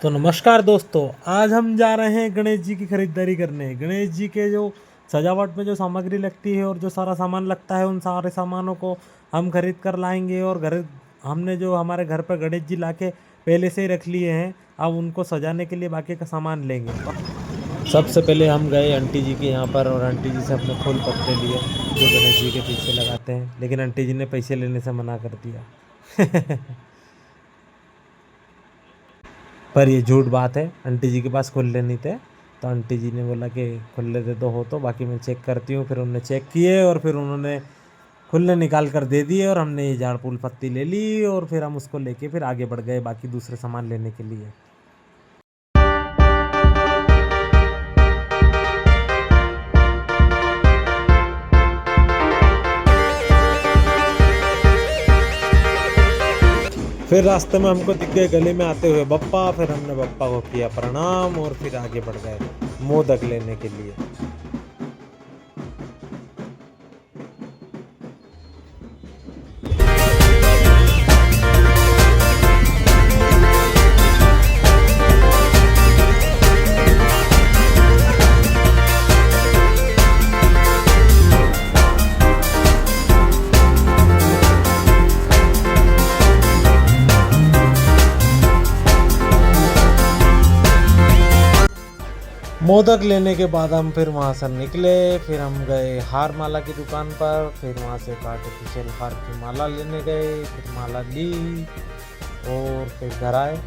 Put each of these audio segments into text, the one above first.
तो नमस्कार दोस्तों, आज हम जा रहे हैं गणेश जी की खरीदारी करने। गणेश जी के जो सजावट में जो सामग्री लगती है और जो सारा सामान लगता है, उन सारे सामानों को हम खरीद कर लाएंगे। और घर हमने जो हमारे घर पर गणेश जी लाके पहले से ही रख लिए हैं, अब उनको सजाने के लिए बाकी का सामान लेंगे। सबसे पहले हम गए आंटी जी के यहाँ पर और आंटी जी से अपने फूल पत्ते लिए जो गणेश जी के पीछे लगाते हैं, लेकिन आंटी जी ने पैसे लेने से मना कर दिया। पर ये झूठ बात है, आंटी जी के पास खुले नहीं थे, तो आंटी जी ने बोला कि खुले दे दो हो तो, बाकी मैं चेक करती हूँ। फिर उन्होंने चेक किए और फिर उन्होंने खुले निकाल कर दे दिए और हमने ये झाड़ फूल पत्ती ले ली और फिर हम उसको लेके फिर आगे बढ़ गए बाकी दूसरे सामान लेने के लिए। फिर रास्ते में हमको दिख गए गली में आते हुए बप्पा, फिर हमने बप्पा को किया प्रणाम और फिर आगे बढ़ गए मोदक लेने के लिए। मोदक लेने के बाद हम फिर वहाँ से निकले। फिर हम गए हार माला की दुकान पर, फिर वहाँ से एक आर्टिफिशियल हार की माला लेने गए, फिर माला ली और फिर घर आए।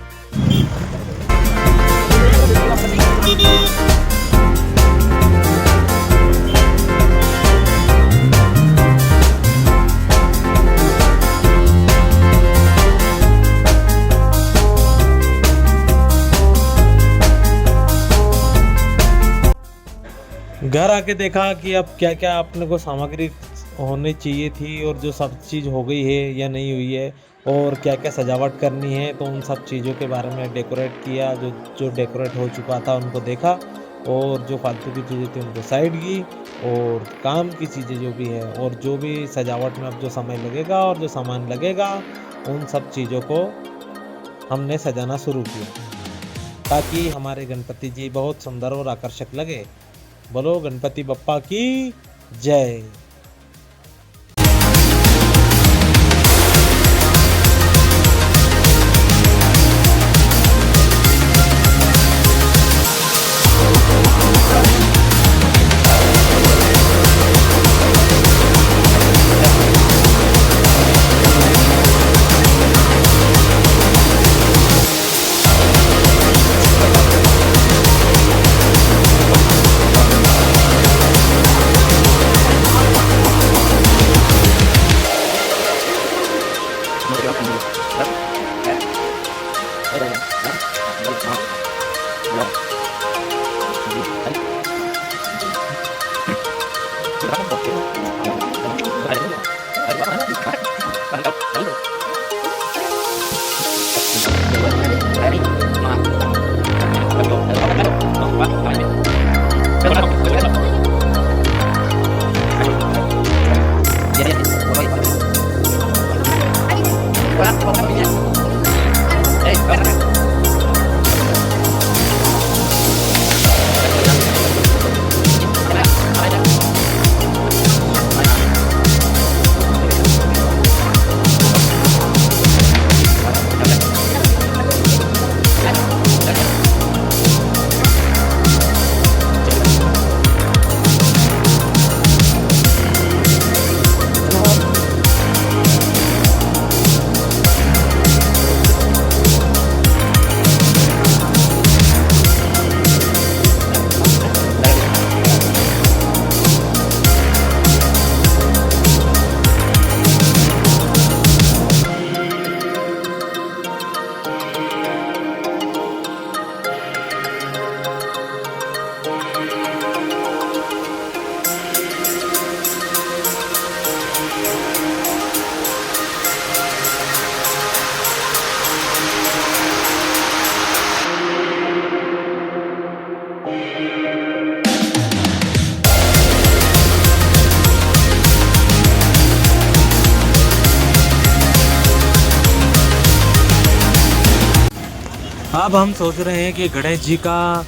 घर आके देखा कि अब क्या क्या अपने को सामग्री होनी चाहिए थी और जो सब चीज़ हो गई है या नहीं हुई है और क्या क्या सजावट करनी है, तो उन सब चीज़ों के बारे में डेकोरेट किया। जो जो डेकोरेट हो चुका था उनको देखा और जो फालतू की चीज़ें थी उनको साइड की और काम की चीज़ें जो भी है और जो भी सजावट में अब जो समय लगेगा और जो सामान लगेगा, उन सब चीज़ों को हमने सजाना शुरू किया ताकि हमारे गणपति जी बहुत सुंदर और आकर्षक लगे। बोलो गणपति बप्पा की जय। अब हम सोच रहे हैं कि गणेश जी का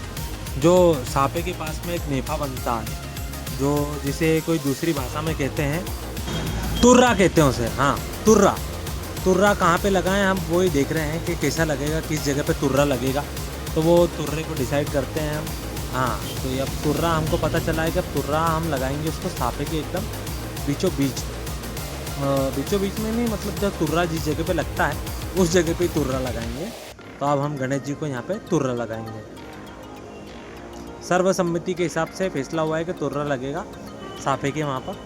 जो सापे के पास में एक नेफा बनता है, जो जिसे कोई दूसरी भाषा में कहते हैं तुर्रा कहते हैं उसे, हाँ तुर्रा। तुर्रा कहाँ पे लगाएं हम वही देख रहे हैं कि कैसा लगेगा, किस जगह पे तुर्रा लगेगा। तो वो तुर्रे को डिसाइड करते हैं हम। हाँ तो ये अब तुर्रा हमको पता चला है कि अब तुर्रा हम लगाएंगे उसको सापे के एकदम बीचों बीच में नहीं, मतलब जब तुर्रा जिस जगह पे लगता है उस जगह पे तुर्रा लगाएंगे। तो अब हम गणेश जी को यहाँ पे तुर्रा लगाएंगे। सर्वसम्मति के हिसाब से फैसला हुआ है कि तुर्रा लगेगा साफे के वहाँ पर।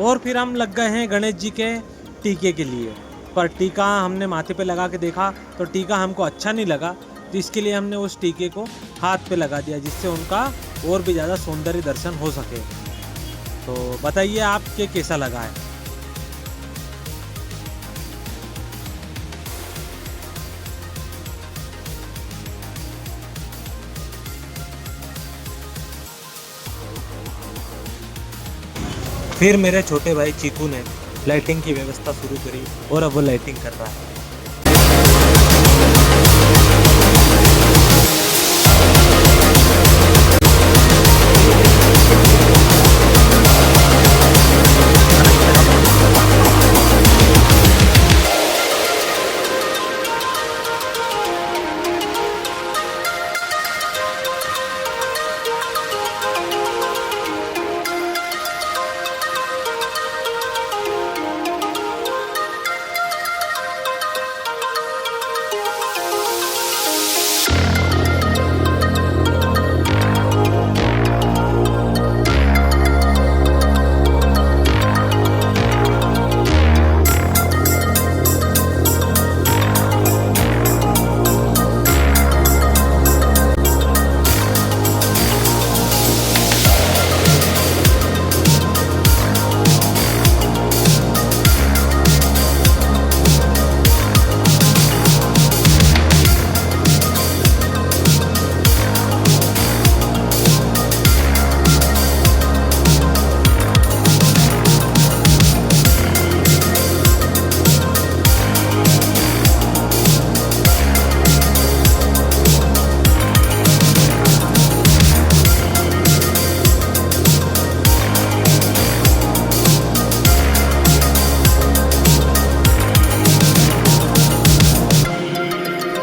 और फिर हम लग गए हैं गणेश जी के टीके के लिए। पर टीका हमने माथे पे लगा के देखा तो टीका हमको अच्छा नहीं लगा, तो इसके लिए हमने उस टीके को हाथ पे लगा दिया, जिससे उनका और भी ज़्यादा सौंदर्य दर्शन हो सके। तो बताइए आपके कैसा लगा है। फिर मेरे छोटे भाई चीकू ने लाइटिंग की व्यवस्था शुरू करी और अब वो लाइटिंग कर रहा है।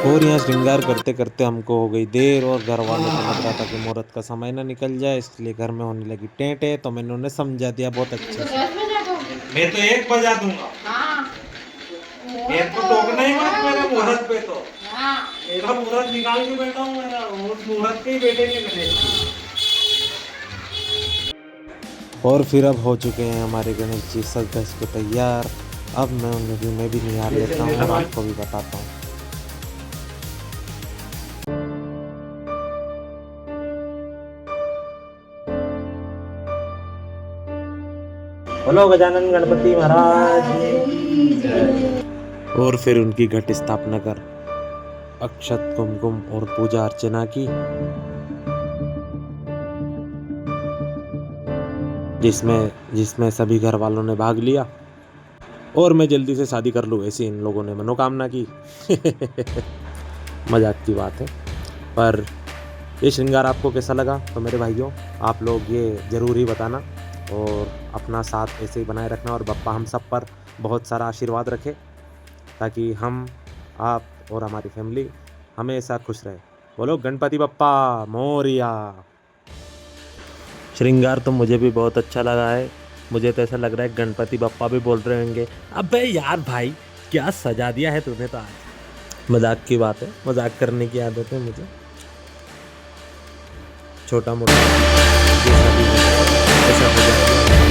और यहाँ श्रृंगार करते करते हमको हो गई देर और घर वालों को लग रहा था कि मुहूर्त का समय ना निकल जाए, इसलिए घर में होने लगी टेंटे। तो मैंने उन्हें समझा दिया बहुत अच्छे से। मैं तो 1 बजा दूंगा। मेरे को टोकना ही मत मेरे मुहूर्त पे। तो मेरा मुहूर्त निकाल के बैठा हूँ, मेरा उस मुहूर्त के ही बैठेंगे मेरे। और फिर अब हो चुके हैं हमारे गणेश जी सज धज के तैयार। अब मैं भी निहार लेता हूँ और आपको भी बताता हूँ। बोलो गजानन गणपति महाराज। और फिर उनकी घट स्थापना कर अक्षत कुमकुम और पूजा अर्चना की, जिसमें सभी घर वालों ने भाग लिया। और मैं जल्दी से शादी कर लूँ ऐसी इन लोगों ने मनोकामना की। मजाक की बात है। पर ये श्रृंगार आपको कैसा लगा तो मेरे भाइयों आप लोग ये ज़रूर ही बताना, और अपना साथ ऐसे ही बनाए रखना। और बप्पा हम सब पर बहुत सारा आशीर्वाद रखे, ताकि हम, आप और हमारी फैमिली हमेशा खुश रहे। बोलो गणपति बप्पा मोरिया। श्रृंगार तो मुझे भी बहुत अच्छा लगा है। मुझे तो ऐसा लग रहा है गणपति बप्पा भी बोल रहे होंगे अबे यार भाई क्या सजा दिया है तूने तो आज। मजाक की बात है, मजाक करने की आदत है मुझे। छोटा मोटा जैसा भी ऐसा हो जाएगा।